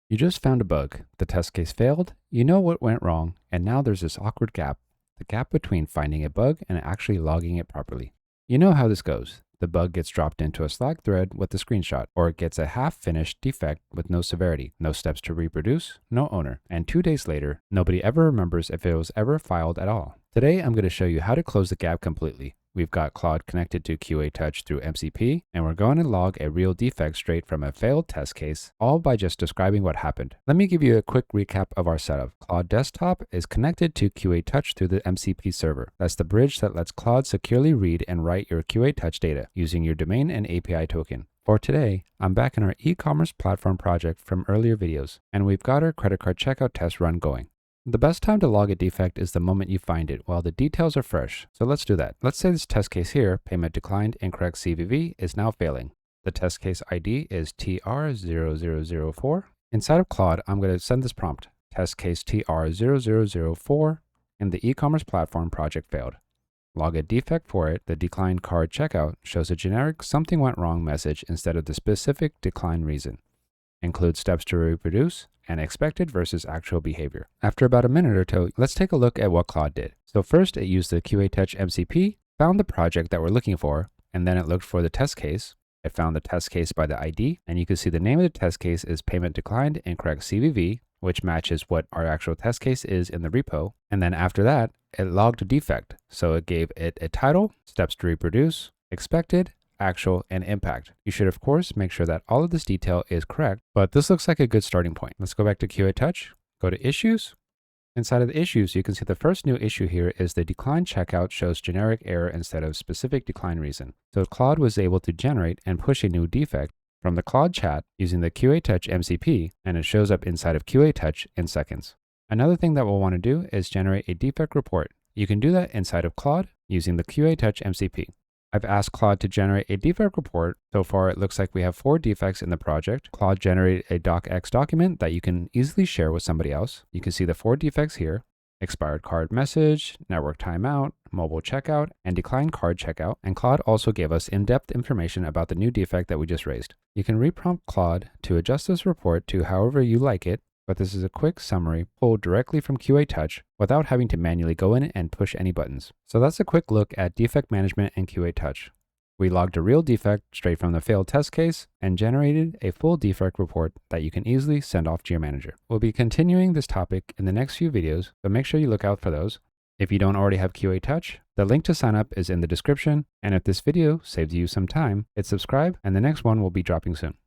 You just found a bug, the test case failed, you know what went wrong, and now there's this awkward gap, the gap between finding a bug and actually logging it properly. You know how this goes. The bug gets dropped into a Slack thread with the screenshot, or it gets a half-finished defect with no severity, no steps to reproduce, no owner, and 2 days later, nobody ever remembers if it was ever filed at all. Today, I'm going to show you how to close the gap completely. We've got Claude connected to QATouch through MCP, and we're going to log a real defect straight from a failed test case, all by just describing what happened. Let me give you a quick recap of our setup. Claude Desktop is connected to QATouch through the MCP server. That's the bridge that lets Claude securely read and write your QATouch data using your domain and API token. For today, I'm back in our e-commerce platform project from earlier videos, and we've got our credit card checkout test run going. The best time to log a defect is the moment you find it while the details are fresh. So let's do that. Let's say this test case here, payment declined, incorrect CVV, is now failing. The test case ID is TR0004. Inside of Claude, I'm going to send this prompt, test case TR0004, and the e-commerce platform project failed. Log a defect for it. The declined card checkout shows a generic something went wrong message instead of the specific decline reason. Include steps to reproduce and expected versus actual behavior. After about a minute or two, let's take a look at what Claude did. So first, it used the QATouch MCP, found the project that we're looking for, and then it looked for the test case. It found the test case by the ID, and you can see the name of the test case is payment declined, incorrect CVV, which matches what our actual test case is in the repo. And then after that, it logged a defect. So it gave it a title, steps to reproduce, expected, actual, and impact. You should of course make sure that all of this detail is correct, but this looks like a good starting point. Let's go back to QATouch, go to issues. Inside of the issues, you can see the first new issue here is the decline checkout shows generic error instead of specific decline reason. So Claude was able to generate and push a new defect from the Claude chat using the QATouch MCP, and it shows up inside of QATouch in seconds. Another thing that we'll want to do is generate a defect report. You can do that inside of Claude using the QATouch MCP. I've asked Claude to generate a defect report. So far, it looks like we have 4 defects in the project. Claude generated a docx document that you can easily share with somebody else. You can see the 4 defects here: expired card message, network timeout, mobile checkout, and declined card checkout. And Claude also gave us in-depth information about the new defect that we just raised. You can reprompt Claude to adjust this report to however you like it, but this is a quick summary pulled directly from QATouch without having to manually go in and push any buttons. So that's a quick look at defect management in QATouch. We logged a real defect straight from the failed test case and generated a full defect report that you can easily send off to your manager. We'll be continuing this topic in the next few videos, so make sure you look out for those. If you don't already have QATouch, the link to sign up is in the description, and if this video saved you some time, hit subscribe and the next one will be dropping soon.